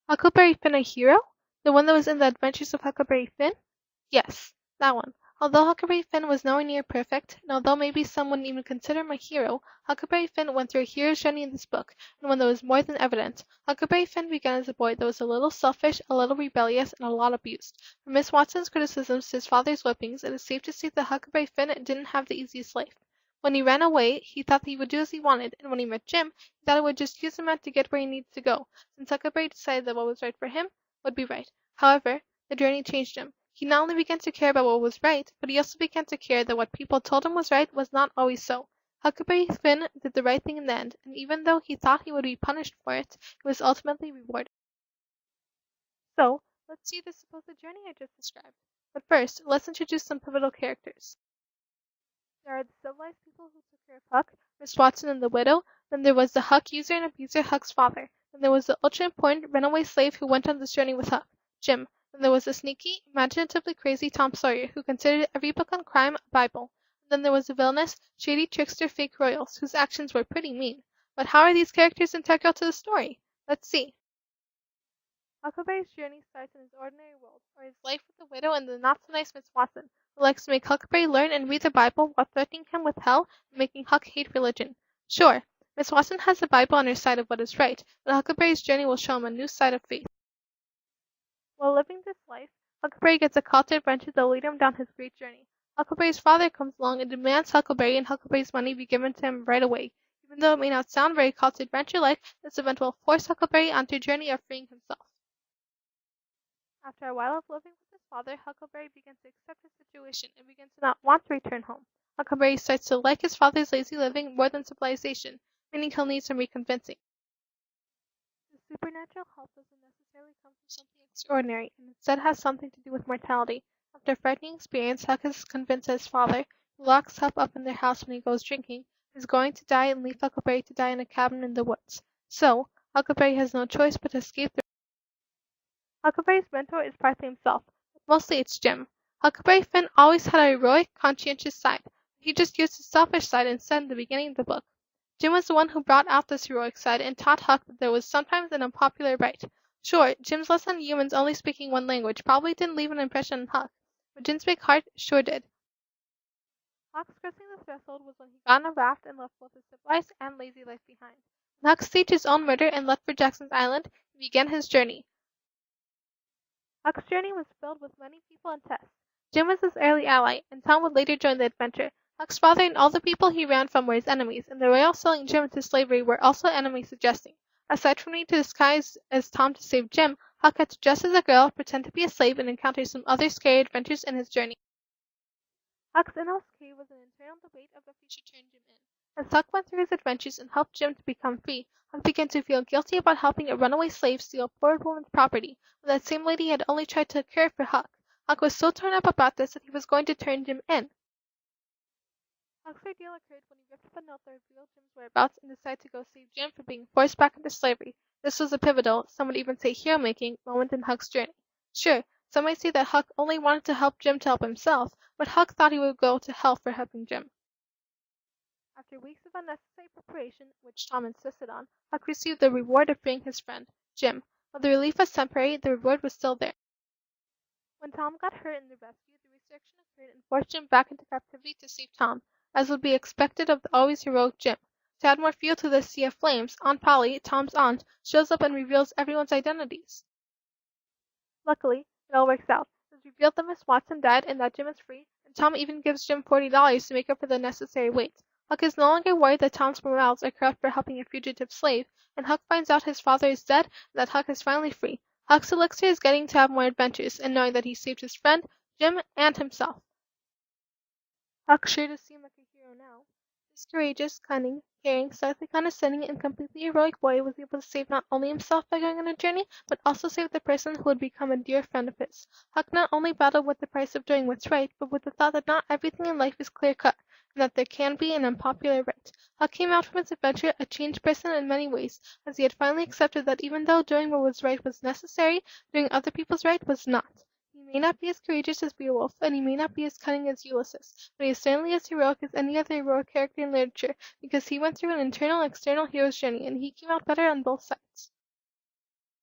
Huckleberry Finn a hero? The one that was in the Adventures of Huckleberry Finn? Yes, that one. Although Huckleberry Finn was nowhere near perfect, and although maybe some wouldn't even consider him a hero, Huckleberry Finn went through a hero's journey in this book, and one that was more than evident. Huckleberry Finn began as a boy that was a little selfish, a little rebellious, and a lot abused. From Miss Watson's criticisms to his father's whippings, it is safe to say that Huckleberry Finn didn't have the easiest life. When he ran away, he thought he would do as he wanted, and when he met Jim, he thought it would just use him out to get where he needed to go, since Huckleberry decided that what was right for him would be right. However, the journey changed him. He not only began to care about what was right, but he also began to care that what people told him was right was not always so. Huckleberry Finn did the right thing in the end, and even though he thought he would be punished for it, he was ultimately rewarded. So, let's see the supposed journey I just described. But first, let's introduce some pivotal characters. There are the civilized people who took care of Huck, Miss Watson and the widow. Then there was the Huck user and abuser, Huck's father. Then there was the ultra-important runaway slave who went on this journey with Huck, Jim. Then there was the sneaky, imaginatively crazy Tom Sawyer, who considered every book on crime a Bible. Then there was the villainous, shady trickster fake royals, whose actions were pretty mean. But how are these characters integral to the story? Let's see. Huckleberry's journey starts in his ordinary world, or his life with the widow and the not-so-nice Miss Watson, who likes to make Huckleberry learn and read the Bible while threatening him with hell and making Huck hate religion. Sure, Miss Watson has the Bible on her side of what is right, but Huckleberry's journey will show him a new side of faith. While living this life, Huckleberry gets a call to adventure that will lead him down his great journey. Huckleberry's father comes along and demands Huckleberry and Huckleberry's money be given to him right away. Even though it may not sound very call to adventure-like, this event will force Huckleberry onto a journey of freeing himself. After a while of living with his father, Huckleberry begins to accept his situation and begins to not want to return home. Huckleberry starts to like his father's lazy living more than civilization, meaning he'll need some reconvincing. The supernatural help doesn't necessarily come from something extraordinary, and instead has something to do with mortality. After a frightening experience, Huck is convinced that his father, who locks Huck up in their house when he goes drinking, is going to die and leave Huckleberry to die in a cabin in the woods. So, Huckleberry has no choice but to escape the Huckleberry's mentor is partly himself, but mostly it's Jim. Huckleberry Finn always had a heroic, conscientious side, but he just used his selfish side instead in the beginning of the book. Jim was the one who brought out this heroic side and taught Huck that there was sometimes an unpopular right. Sure, Jim's lesson on humans only speaking one language probably didn't leave an impression on Huck, but Jim's big heart sure did. Huck's crossing the threshold was when he got on a raft and left both his civilized and lazy life behind. When Huck staged his own murder and left for Jackson's Island, he began his journey. Huck's journey was filled with many people and tests. Jim was his early ally, and Tom would later join the adventure. Huck's father and all the people he ran from were his enemies, and the royals selling Jim into slavery were also enemies suggesting. Aside from needing to disguise as Tom to save Jim, Huck had to dress as a girl, pretend to be a slave, and encounter some other scary adventures in his journey. Huck's innermost cave was an internal debate of if he should turn Jim in. As Huck went through his adventures and helped Jim to become free, Huck began to feel guilty about helping a runaway slave steal a poor woman's property, when that same lady had only tried to care for Huck. Huck was so torn up about this that he was going to turn Jim in. Huck's ordeal occurred when he ripped up a note that revealed Jim's whereabouts and decided to go save Jim from being forced back into slavery. This was a pivotal, some would even say hero-making, moment in Huck's journey. Sure, some might say that Huck only wanted to help Jim to help himself, but Huck thought he would go to hell for helping Jim. After weeks of unnecessary preparation, which Tom insisted on, Huck received the reward of freeing his friend, Jim. While the relief was temporary, the reward was still there. When Tom got hurt in the rescue, the resurrection occurred and forced Jim back into captivity to save Tom, as would be expected of the always heroic Jim. To add more fuel to this sea of flames, Aunt Polly, Tom's aunt, shows up and reveals everyone's identities. Luckily, it all works out. It is revealed that Miss Watson died and that Jim is free, and Tom even gives Jim $40 to make up for the necessary wait. Huck is no longer worried that Tom's morals are corrupt for helping a fugitive slave, and Huck finds out his father is dead and that Huck is finally free. Huck's elixir is getting to have more adventures and knowing that he saved his friend, Jim, and himself. Huck sure does seem like a hero now. This courageous, cunning, caring, slightly condescending, and completely heroic boy was able to save not only himself by going on a journey, but also save the person who would become a dear friend of his. Huck not only battled with the price of doing what's right, but with the thought that not everything in life is clear-cut, and that there can be an unpopular right. Huck came out from his adventure a changed person in many ways, as he had finally accepted that even though doing what was right was necessary, doing other people's right was not. He may not be as courageous as Beowulf, and he may not be as cunning as Ulysses, but he is certainly as heroic as any other heroic character in literature, because he went through an internal and external hero's journey, and he came out better on both sides.